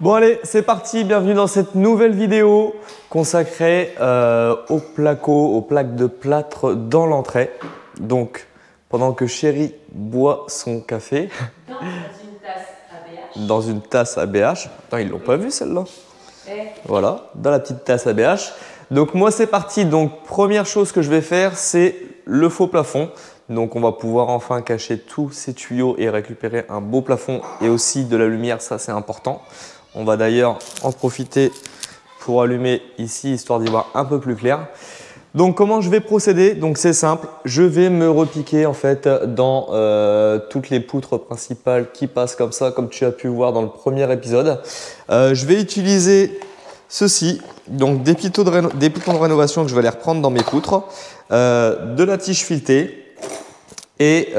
Bon allez, c'est parti, bienvenue dans cette nouvelle vidéo consacrée aux placos, aux plaques de plâtre dans l'entrée. Donc, pendant que Chéri boit son café dans une tasse ABH. Attends, ils l'ont pas vu celle-là. Voilà, dans la petite tasse ABH. Donc moi c'est parti, donc première chose que je vais faire c'est le faux plafond. Donc on va pouvoir enfin cacher tous ces tuyaux et récupérer un beau plafond et aussi de la lumière, ça c'est important. On va d'ailleurs en profiter pour allumer ici histoire d'y voir un peu plus clair. Donc comment je vais procéder? Donc c'est simple, je vais me repiquer en fait dans toutes les poutres principales qui passent comme ça, comme tu as pu voir dans le premier épisode. Je vais utiliser ceci, donc des pitons de rénovation que je vais aller reprendre dans mes poutres, de la tige filetée et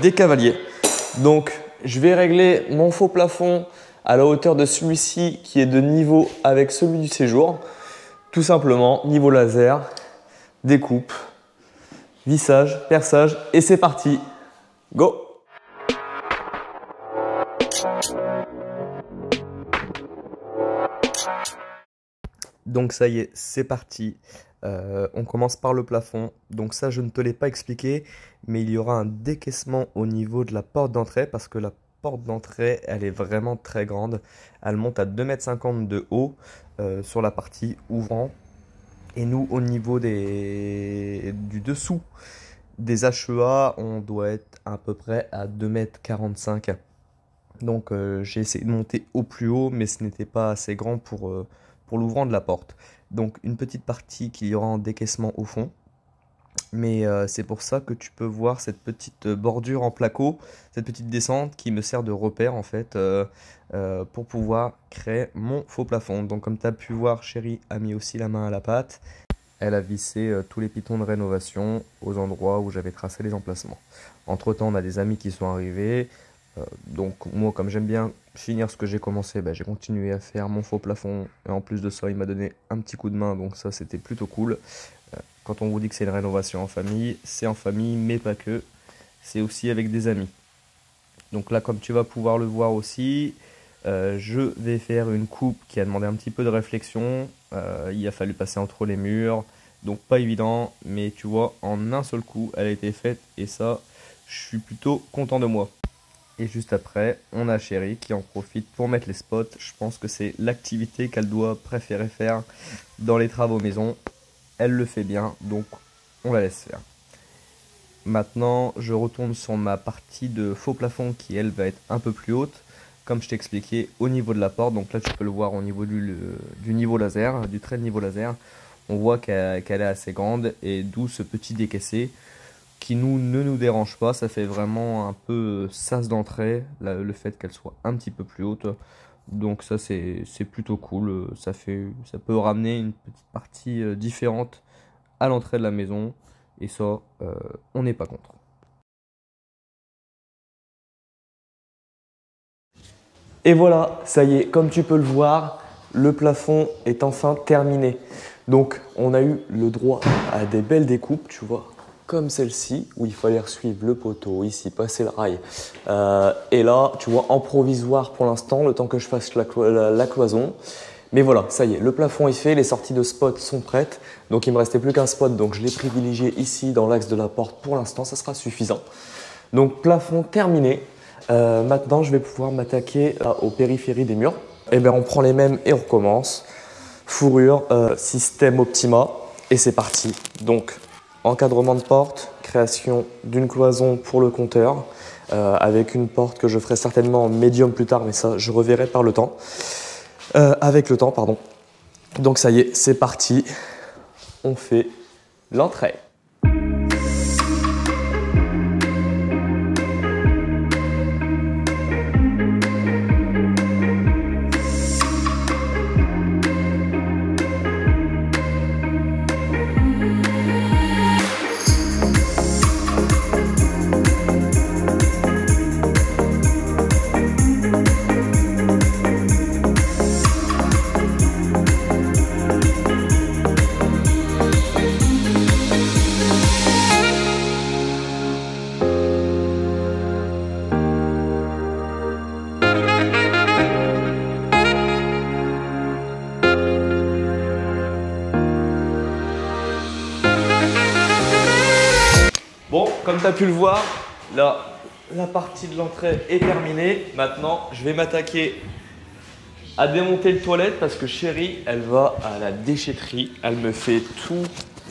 des cavaliers. Donc je vais régler mon faux plafond à la hauteur de celui-ci qui est de niveau avec celui du séjour. Tout simplement, niveau laser, découpe, vissage, perçage et c'est parti. Go! Donc ça y est, c'est parti. On commence par le plafond. Donc ça, je ne te l'ai pas expliqué, mais il y aura un décaissement au niveau de la porte d'entrée parce que la porte d'entrée, elle est vraiment très grande. Elle monte à 2,50 m de haut sur la partie ouvrant. Et nous, au niveau du dessous des HEA, on doit être à peu près à 2,45 m. Donc j'ai essayé de monter au plus haut, mais ce n'était pas assez grand pour l'ouvrant de la porte. Donc une petite partie qu'il y aura en décaissement au fond. Mais c'est pour ça que tu peux voir cette petite bordure en placo, cette petite descente qui me sert de repère en fait pour pouvoir créer mon faux plafond. Donc comme tu as pu voir, Chéri a mis aussi la main à la pâte. Elle a vissé tous les pitons de rénovation aux endroits où j'avais tracé les emplacements. Entre temps, on a des amis qui sont arrivés. Donc moi, comme j'aime bien finir ce que j'ai commencé, j'ai continué à faire mon faux plafond. Et en plus de ça, il m'a donné un petit coup de main, donc ça c'était plutôt cool. Quand on vous dit que c'est une rénovation en famille, c'est en famille, mais pas que. C'est aussi avec des amis. Donc là, comme tu vas pouvoir le voir aussi, je vais faire une coupe qui a demandé un petit peu de réflexion. Il a fallu passer entre les murs, donc pas évident. Mais tu vois, en un seul coup, elle a été faite et ça, je suis plutôt content de moi. Et juste après, on a Chéri qui en profite pour mettre les spots. Je pense que c'est l'activité qu'elle doit préférer faire dans les travaux maison. Elle le fait bien, donc on la laisse faire. Maintenant, je retourne sur ma partie de faux plafond qui, elle, va être un peu plus haute. Comme je t'ai expliqué, au niveau de la porte. Donc là, tu peux le voir au niveau du niveau laser, du trait de niveau laser. On voit qu'elle est assez grande et d'où ce petit décaissé qui ne nous dérange pas. Ça fait vraiment un peu sas d'entrée, le fait qu'elle soit un petit peu plus haute. Donc ça c'est plutôt cool, ça peut ramener une petite partie différente à l'entrée de la maison et ça on n'est pas contre. Et voilà, ça y est, comme tu peux le voir, le plafond est enfin terminé. Donc on a eu le droit à des belles découpes, tu vois, comme celle-ci, où il fallait suivre le poteau, ici passer le rail. Et là, tu vois, en provisoire pour l'instant, le temps que je fasse la cloison. Mais voilà, ça y est, le plafond est fait, les sorties de spot sont prêtes. Donc il ne me restait plus qu'un spot, donc je l'ai privilégié ici dans l'axe de la porte. Pour l'instant, ça sera suffisant. Donc plafond terminé. Maintenant, je vais pouvoir m'attaquer aux périphéries des murs. Et bien, on prend les mêmes et on recommence. Fourrure, système Optima, et c'est parti. Donc, encadrement de porte, création d'une cloison pour le compteur, avec une porte que je ferai certainement en médium plus tard, mais ça je reverrai par le temps. Avec le temps, pardon. Donc ça y est, c'est parti. On fait l'entrée. tu as pu le voir, là, la partie de l'entrée est terminée. Maintenant, je vais m'attaquer à démonter le toilette parce que chérie, elle va à la déchetterie. Elle me fait tout.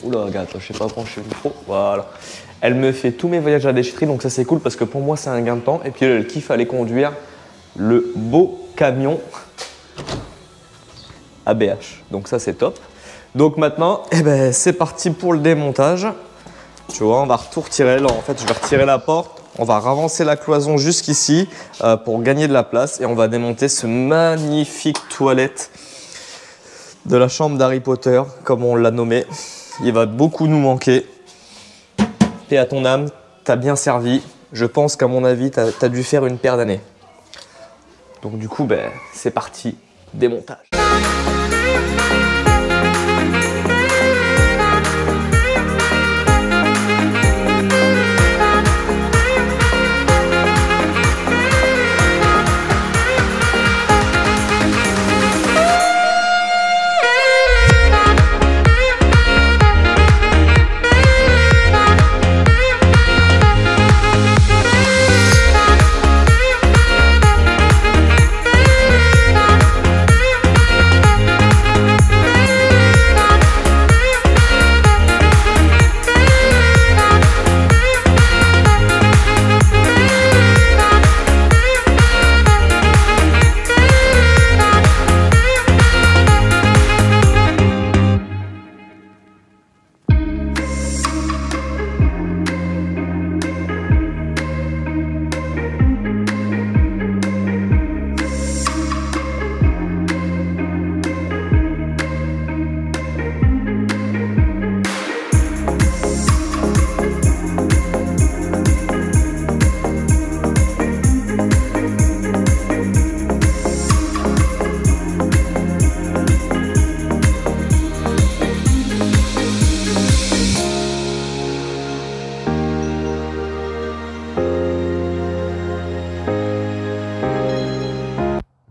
Oula, regarde, je sais pas pencher le micro. Voilà. Elle me fait tous mes voyages à la déchetterie, donc ça c'est cool parce que pour moi c'est un gain de temps. Et puis elle kiffe aller conduire le beau camion ABH. Donc ça c'est top. Donc maintenant, eh ben, c'est parti pour le démontage. Tu vois, on va tout retirer. Là, en fait, je vais retirer la porte. On va ravancer la cloison jusqu'ici pour gagner de la place. Et on va démonter ce magnifique toilette de la chambre d'Harry Potter, comme on l'a nommé. Il va beaucoup nous manquer. Paix à ton âme, t'as bien servi. Je pense qu'à mon avis, t'as dû faire une paire d'années. Donc du coup, ben, c'est parti, démontage.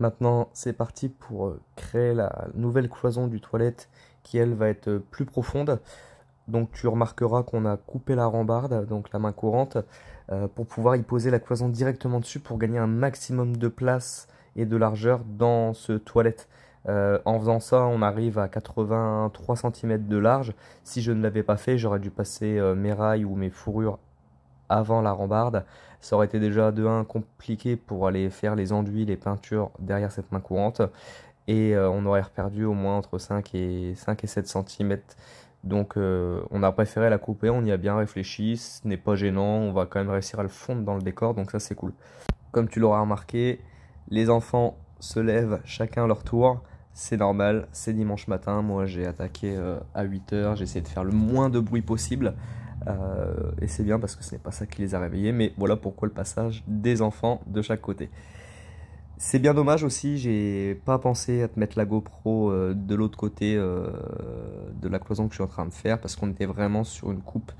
Maintenant, c'est parti pour créer la nouvelle cloison du toilette qui, elle, va être plus profonde. Donc, tu remarqueras qu'on a coupé la rambarde, donc la main courante, pour pouvoir y poser la cloison directement dessus pour gagner un maximum de place et de largeur dans ce toilette. En faisant ça, on arrive à 83 cm de large. Si je ne l'avais pas fait, j'aurais dû passer mes rails ou mes fourrures avant la rambarde. Ça aurait été déjà de 1 compliqué pour aller faire les enduits, les peintures derrière cette main courante. Et on aurait perdu au moins entre 5 et 7 cm. Donc on a préféré la couper, on y a bien réfléchi, ce n'est pas gênant, on va quand même réussir à le fondre dans le décor, donc ça c'est cool. Comme tu l'auras remarqué, les enfants se lèvent chacun à leur tour. C'est normal, c'est dimanche matin, moi j'ai attaqué à 8 h, j'ai essayé de faire le moins de bruit possible. Et c'est bien parce que ce n'est pas ça qui les a réveillés, mais voilà pourquoi le passage des enfants de chaque côté. C'est bien dommage aussi, j'ai pas pensé à te mettre la GoPro de l'autre côté de la cloison que je suis en train de faire, parce qu'on était vraiment sur une coupe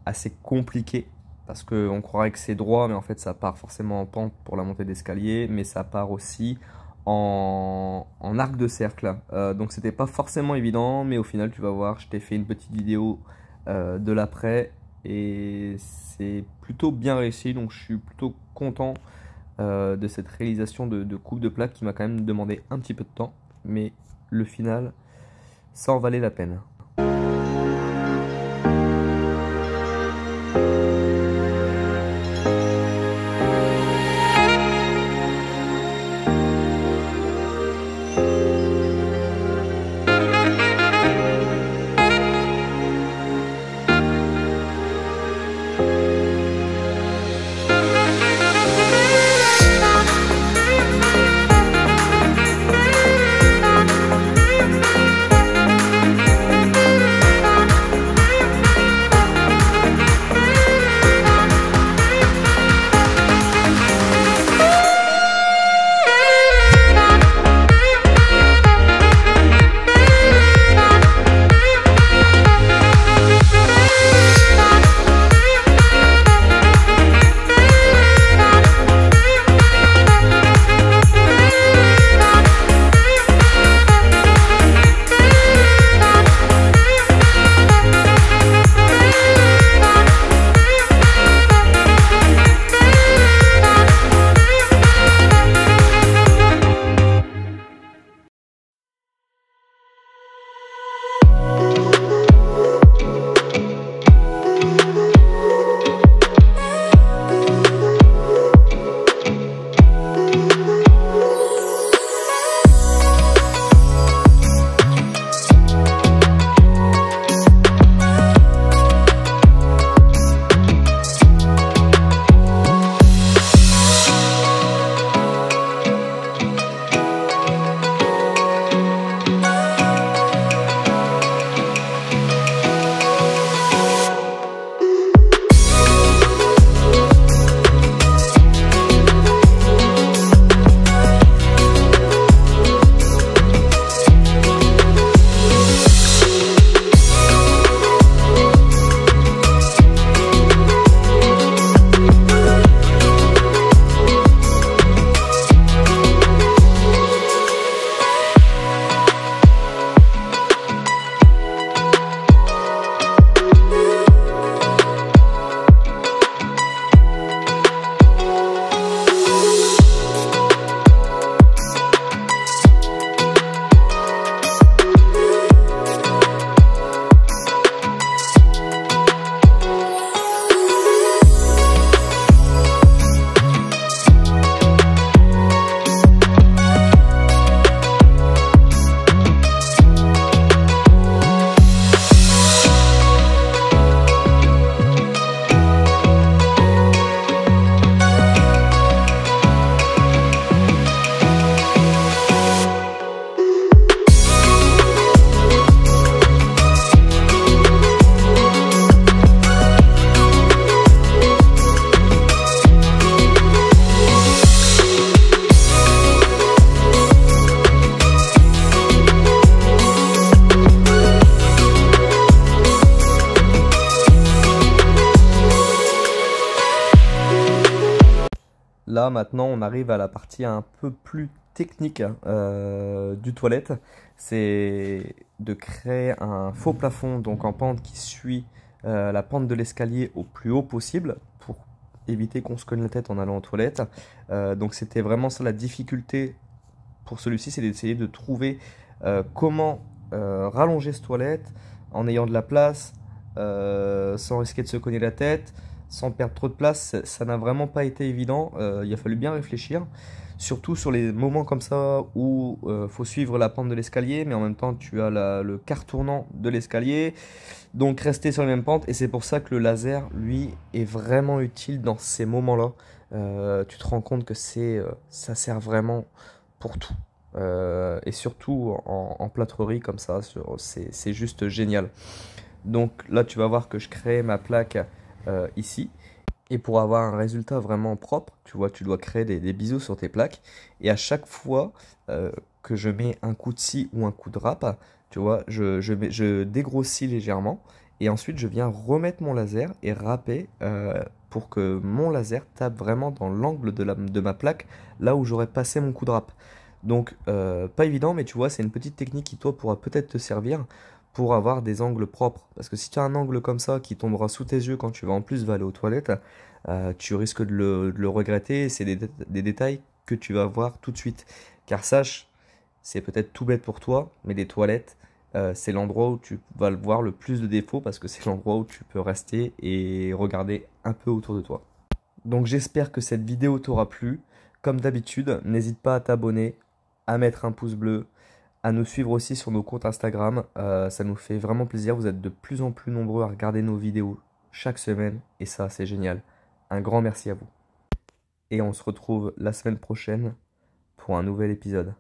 assez compliquée, parce qu'on croirait que c'est droit, mais en fait ça part forcément en pente pour la montée d'escalier, mais ça part aussi en arc de cercle. Donc c'était pas forcément évident, mais au final tu vas voir, je t'ai fait une petite vidéo de l'après et c'est plutôt bien réussi, donc je suis plutôt content de cette réalisation de coupe de plaque qui m'a quand même demandé un petit peu de temps, mais le final ça en valait la peine. là maintenant on arrive à la partie un peu plus technique du toilette. C'est de créer un faux plafond donc en pente qui suit la pente de l'escalier au plus haut possible pour éviter qu'on se cogne la tête en allant aux toilettes. Donc c'était vraiment ça la difficulté pour celui-ci, c'est d'essayer de trouver comment rallonger cette toilette en ayant de la place, sans risquer de se cogner la tête, sans perdre trop de place. Ça n'a vraiment pas été évident, il a fallu bien réfléchir, surtout sur les moments comme ça où faut suivre la pente de l'escalier, mais en même temps tu as le quart tournant de l'escalier, donc rester sur la même pente, et c'est pour ça que le laser, lui, est vraiment utile dans ces moments-là. Tu te rends compte que ça sert vraiment pour tout. Et surtout en plâtrerie comme ça, c'est juste génial. Donc là, tu vas voir que je crée ma plaque ici. Et pour avoir un résultat vraiment propre, tu vois, tu dois créer des biseaux sur tes plaques. Et à chaque fois que je mets un coup de scie ou un coup de râpe, tu vois, je dégrossis légèrement. Et ensuite, je viens remettre mon laser et râper pour que mon laser tape vraiment dans l'angle de ma plaque, là où j'aurais passé mon coup de râpe. Donc, pas évident, mais tu vois, c'est une petite technique qui, toi, pourra peut-être te servir pour avoir des angles propres. Parce que si tu as un angle comme ça qui tombera sous tes yeux quand tu vas en plus aller aux toilettes, tu risques de le regretter. C'est des détails que tu vas voir tout de suite. Car sache, c'est peut-être tout bête pour toi, mais les toilettes, c'est l'endroit où tu vas voir le plus de défauts parce que c'est l'endroit où tu peux rester et regarder un peu autour de toi. Donc j'espère que cette vidéo t'aura plu. Comme d'habitude, n'hésite pas à t'abonner, à mettre un pouce bleu, à nous suivre aussi sur nos comptes Instagram. Ça nous fait vraiment plaisir. Vous êtes de plus en plus nombreux à regarder nos vidéos chaque semaine et ça, c'est génial. Un grand merci à vous. Et on se retrouve la semaine prochaine pour un nouvel épisode.